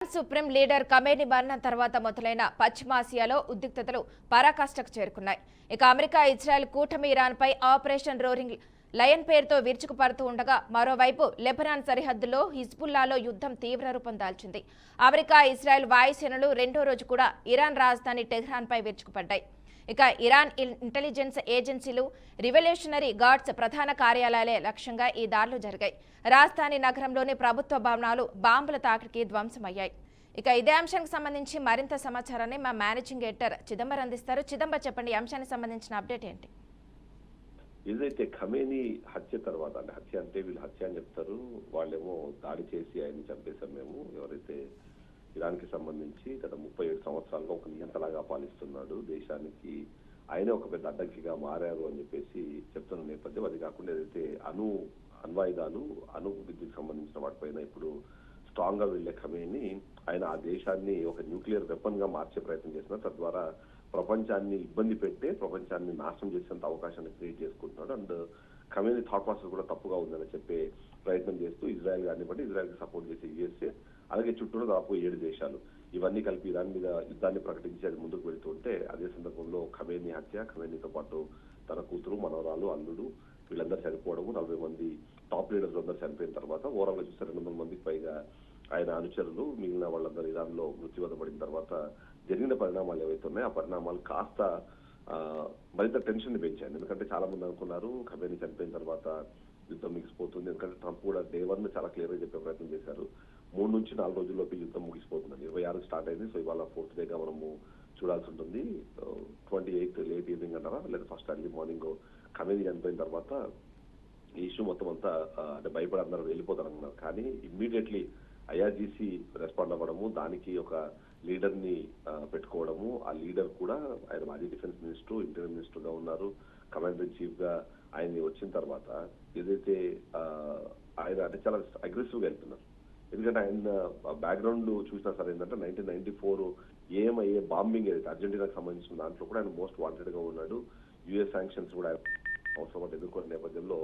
Supreme leader Khamenei మరణం తర్వాత మొదలైన పశ్చిమాసియాలో ఉద్రిక్తతలు పరాకాష్ఠకు చేరుకున్నాయి. ఇక అమెరికా ఇజ్రాయెల్ కూటమి ఇరాన్పై ఆపరేషన్ రోరింగ్ లయన్ పేరుతో విరుచుకుపడుతూ ఉండగా మరోవైపు లెబనాన్ సరిహద్దులో హిజ్బుల్లాలో యుద్ధం తీవ్ర రూపం దాల్చింది. అమెరికా ఇజ్రాయెల్ వాయుసేనలు రెండో రోజు కూడా ఇరాన్ రాజధాని టెహ్రాన్పై విరుచుకుపడ్డాయి. ఇక ఇరాన్ ఇంటెలిజెన్స్ ఏజెన్సీలు, రివల్యూషనరీ గార్డ్స్ ప్రధాన కార్యాలయాలే లక్ష్యంగా ఈ దాడులు జరిగాయి. రాజధాని నగరంలోని ప్రభుత్వ భవనాలు బాంబుల తాకిడికి ధ్వంసమయ్యాయి. ఇక ఇదే అంశానికి సంబంధించి మరింత సమాచారాన్ని మా మేనేజింగ్ ఎడిటర్ చిదంబర్ అందిస్తారు. చిదంబర్, చెప్పండి, ఈ అంశానికి సంబంధించిన అప్డేట్ ఏంటి? ఏదైతే ఖమేనీ హత్య తర్వాత, అంటే హత్య అంటే వీళ్ళు హత్య అని చెప్తారు, వాళ్ళేమో దాడి చేసి ఆయన్ని చంపేశాం మేము, ఎవరైతే ఇరాన్కి సంబంధించి గత 37 సంవత్సరాలుగా ఒక నియంతలాగా పాలిస్తున్నాడు దేశానికి, ఆయనే ఒక పెద్ద అడ్డంకిగా మారారు అని చెప్పేసి చెప్తున్న నేపథ్యం. అది కాకుండా ఏదైతే అణ్వాయుధాలు, అణు విద్యుత్ సంబంధించిన వాటిపైన ఇప్పుడు స్ట్రాంగ్ గా వెళ్లే ఖమేనీ ఆయన ఆ దేశాన్ని ఒక న్యూక్లియర్ వెపన్ గా మార్చే ప్రయత్నం చేస్తున్నారు. తద్వారా ప్రపంచాన్ని ఇబ్బంది పెట్టే, ప్రపంచాన్ని నాశనం చేసేంత అవకాశాన్ని క్రియేట్ చేసుకుంటున్నాడు. అండ్ ఖమేనీ థాట్ ప్రాసెస్ కూడా తప్పుగా ఉందని చెప్పే ప్రయత్నం చేస్తూ ఇజ్రాయెల్ కానివ్వండి, ఇజ్రాయెల్ కి సపోర్ట్ చేసే యుఎస్ఏ, అలాగే చుట్టూ దాదాపు 7 దేశాలు ఇవన్నీ కలిపి ఇరాన్ మీద యుద్ధాన్ని ప్రకటించి అది ముందుకు వెళ్తుంటే, అదే సందర్భంలో ఖమేనీ హత్య, ఖమేనీతో పాటు తన కూతురు, మనవరాలు, అల్లుడు వీళ్ళందరూ చనిపోవడము, 40 మంది టాప్ లీడర్స్ అందరూ చనిపోయిన తర్వాత ఓవరాల్ గా చూస్తే 200 మందికి పైగా ఆయన అనుచరులు, మిగిలిన వాళ్ళందరూ ఇరాన్ లో మృత్యువదపడిన తర్వాత జరిగిన పరిణామాలు ఏవైతే ఉన్నాయో ఆ పరిణామాలు కాస్త మరింత టెన్షన్ ని పెంచాయి. ఎందుకంటే చాలా మంది అనుకున్నారు ఖమేనీ చనిపోయిన తర్వాత యుద్ధం ముగిసిపోతుంది, ఎందుకంటే ట్రంప్ కూడా డే 1 చాలా క్లియర్ గా చెప్పే ప్రయత్నం చేశారు, 3 నుంచి 4 రోజుల్లోపు యుద్ధం ముగిసిపోతుందని. 26 స్టార్ట్ అయింది, సో ఇవాళ 4th డేగా మనము చూడాల్సి ఉంటుంది. 28 లేట్ ఈవినింగ్ అంటారా, లేదా ఫస్ట్ అర్లీ మార్నింగ్ ఖమేనీ చనిపోయిన తర్వాత ఈ ఇష్యూ మొత్తం అంతా అంటే భయపడి అందరూ వెళ్ళిపోతారు అనుకున్నారు. కానీ ఇమ్మీడియట్లీ ఐఆర్జీసీ రెస్పాండ్ అవ్వడము, దానికి ఒక లీడర్ ని పెట్టుకోవడము, ఆ లీడర్ కూడా ఆయన మాజీ డిఫెన్స్ మినిస్టర్, ఇంటీరియర్ మినిస్టర్ గా ఉన్నారు, కమాండర్ ఇన్ చీఫ్ గా ఆయన వచ్చిన తర్వాత ఏదైతే ఆయన అంటే చాలా అగ్రెసివ్ గా వెళ్తున్నారు. ఎందుకంటే ఆయన బ్యాక్గ్రౌండ్ చూసినా సరే ఏంటంటే 1994 ఏఎంఐఏ బాంబింగ్ ఏదైతే అర్జెంటీనాకు సంబంధించిన దాంట్లో కూడా ఆయన మోస్ట్ వాంటెడ్ గా ఉన్నాడు. యుఎస్ శాంక్షన్స్ కూడా అవసరం ఎదుర్కొనే నేపథ్యంలో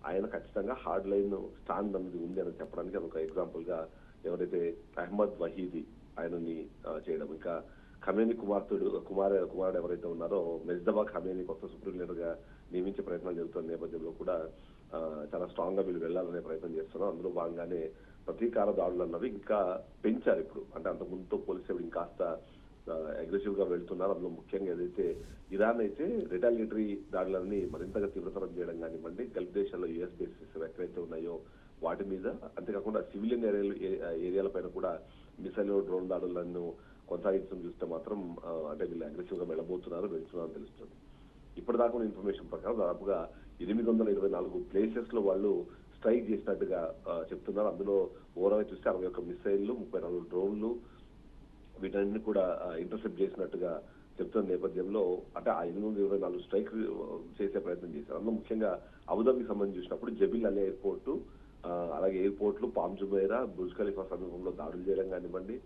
ఆయన ఖచ్చితంగా హార్డ్ లైన్ స్టాండ్ అనేది ఉంది అని చెప్పడానికి అదొక ఎగ్జాంపుల్ గా ఎవరైతే అహ్మద్ వహీదీ ఆయనని చేయడం, ఇంకా ఖమేనీ కుమారుడు ఎవరైతే ఉన్నారో మెజ్దబా ఖమేనీ కొత్త సుప్రీం లీడర్ గా నియమించే ప్రయత్నాలు జరుగుతున్న నేపథ్యంలో కూడా చాలా స్ట్రాంగ్ గా వీళ్ళు వెళ్లాలనే ప్రయత్నం చేస్తున్నారు. అందులో భాగంగానే ప్రతీకార దాడులు అన్నవి ఇంకా పెంచారు ఇప్పుడు, అంటే అంత ముందుతో పోలిస్తే ఇంకాస్త అగ్రెసివ్ గా వెళ్తున్నారు. అందులో ముఖ్యంగా ఏదైతే ఇరాన్ అయితే రిటాలియేటరీ దాడులన్నీ మరింతగా తీవ్రతరం చేయడం కానివ్వండి, గల్ఫ్ దేశాల్లో యుఎస్ బేసెస్ ఎక్కడైతే ఉన్నాయో వాటి మీద, అంతేకాకుండా సివిలియన్ ఏరియాల పైన కూడా మిసైల్, డ్రోన్ దాడులను కొనసాగించడం చూస్తే మాత్రం అంటే వీళ్ళు అగ్రెసివ్ గా వెళ్తున్నారని తెలుస్తుంది. ఇప్పటిదాకా ఇన్ఫర్మేషన్ ప్రకారం దాదాపుగా 824 ప్లేసెస్ లో వాళ్ళు స్ట్రైక్ చేసినట్టుగా చెప్తున్నారు. అందులో ఓవరాల్ చూస్తే 61 మిసైళ్లు, 34 డ్రోన్లు వీటన్ని కూడా ఇంటర్సెప్ట్ చేసినట్టుగా చెప్తున్న నేపథ్యంలో అంటే ఆ 824 స్ట్రైక్ చేసే ప్రయత్నం చేశారు. అందులో ముఖ్యంగా అబుదాబికి సంబంధించి చూసినప్పుడు జబిల్ అలీ ఎయిర్పోర్టు, అలాగే ఎయిర్పోర్ట్లు, పామ్ జుమైరా, బుర్జ్ ఖలీఫా సమీపంలో దాడులు చేయడం కానివ్వండి,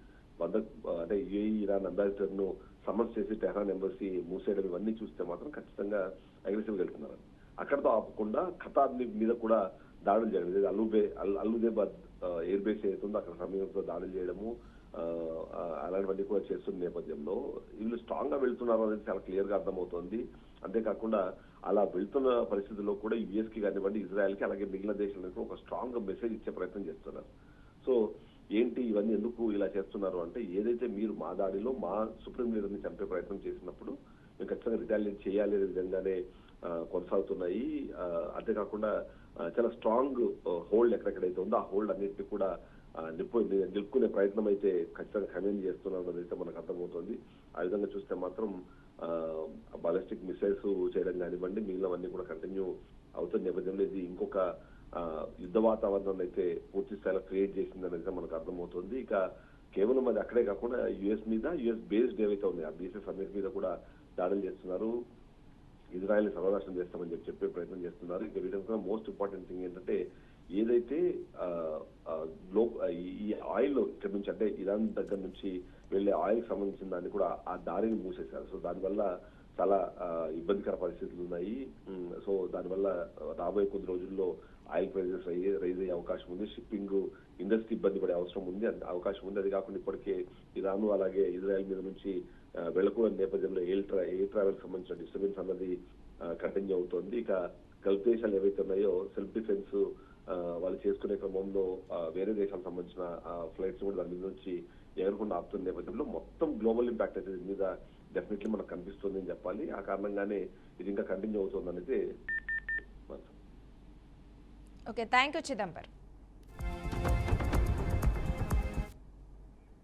అంటే యుఏఈ ఇరాన్ అంబాసిడర్ ను సమన్స్ చేసి టెహ్రాన్ ఎంబసీ మూసేయడం, ఇవన్నీ చూస్తే మాత్రం ఖచ్చితంగా అగ్రెసివ్ గా వెళ్తున్నారు. అక్కడతో ఆపకుండా ఖతార్ మీద కూడా దాడులు చేయడం, అల్లుదేబాద్ ఎయిర్ బేస్ ఏదైతుందో అక్కడ సమీపంలో దాడులు చేయడము, అలాంటివన్నీ కూడా చేస్తున్న నేపథ్యంలో వీళ్ళు స్ట్రాంగ్ గా వెళ్తున్నారు అనేది చాలా క్లియర్ గా అర్థమవుతోంది. అంతేకాకుండా అలా వెళ్తున్న పరిస్థితుల్లో కూడా యుఎస్ కి కానివ్వండి, ఇజ్రాయెల్ కి, అలాగే మిగిలిన దేశాలకు ఒక స్ట్రాంగ్ మెసేజ్ ఇచ్చే ప్రయత్నం చేస్తున్నారు. సో ఏంటి ఇవన్నీ ఎందుకు ఇలా చేస్తున్నారు అంటే, ఏదైతే మీరు మా దాడిలో మా సుప్రీం లీడర్ ని చంపే ప్రయత్నం చేసినప్పుడు మేము ఖచ్చితంగా రిటాలియేట్ చేయాలి అనే విధంగానే కొనసాగుతున్నాయి. అంతేకాకుండా చాలా స్ట్రాంగ్ హోల్డ్ ఎక్కడెక్కడైతే ఉందో ఆ హోల్డ్ అన్నింటినీ కూడా నిలుపుకునే ప్రయత్నం అయితే ఖచ్చితంగా ఖమేనీ చేస్తున్నారు అనేది మనకు అర్థమవుతుంది. ఆ విధంగా చూస్తే మాత్రం బాలిస్టిక్ మిసైల్స్ చేయడం కానివ్వండి, మిగిలినవన్నీ కూడా కంటిన్యూ అవుతున్న నేపథ్యంలో ఇది ఇంకొక యుద్ధ వాతావరణం అయితే పూర్తి స్థాయిలో క్రియేట్ చేసింది అనేది మనకు అర్థమవుతుంది. ఇక కేవలం అది అక్కడే కాకుండా యుఎస్ బేస్డ్ ఏవైతే ఉన్నాయో ఆ బేసెస్ అన్నిటి మీద కూడా దాడులు చేస్తున్నారు, ఇజ్రాయెల్ ని సర్వనాశనం చేస్తామని చెప్పే ప్రయత్నం చేస్తున్నారు. ఇక వీటిలో మోస్ట్ ఇంపార్టెంట్ థింగ్ ఏంటంటే, ఏదైతే ఈ ఆయిల్ ఇక్కడ నుంచి అంటే ఇరాన్ దగ్గర నుంచి వెళ్లే ఆయిల్ సంబంధించిన దాన్ని కూడా ఆ దారిని మూసేశారు. సో దానివల్ల చాలా ఇబ్బందికర పరిస్థితులు ఉన్నాయి. సో దానివల్ల రాబోయే కొద్ది రోజుల్లో ఆయిల్ ప్రైజెస్ రైజ్ అయ్యే అవకాశం ఉంది. షిప్పింగ్ ఇండస్ట్రీ ఇబ్బంది పడే అవకాశం ఉంది. అది కాకుండా ఇప్పటికే ఇరాన్ అలాగే ఇజ్రాయెల్ మీద నుంచి వెళ్ళకూడని నేపథ్యంలో ఎయిర్ ట్రావెల్ సంబంధించిన డిస్టర్బెన్స్ అన్నది కంటిన్యూ అవుతోంది. ఇక గల్ఫ్ దేశాలు ఏవైతే ఉన్నాయో సెల్ఫ్ డిఫెన్స్ వాళ్ళు చేసుకునే క్రమంలో వేరే దేశాలకు సంబంధించిన ఫ్లైట్స్ కూడా దాని మీద నుంచి ఎగరకుండా ఆపుతున్న నేపథ్యంలో మొత్తం గ్లోబల్ ఇంపాక్ట్ అయితే దీని మీద డెఫినెట్లీ మనకు కనిపిస్తుంది అని చెప్పాలి. ఆ కారణంగానే ఇది ఇంకా కంటిన్యూ అవుతుంది అనేది. Okay, thank you Chidambar.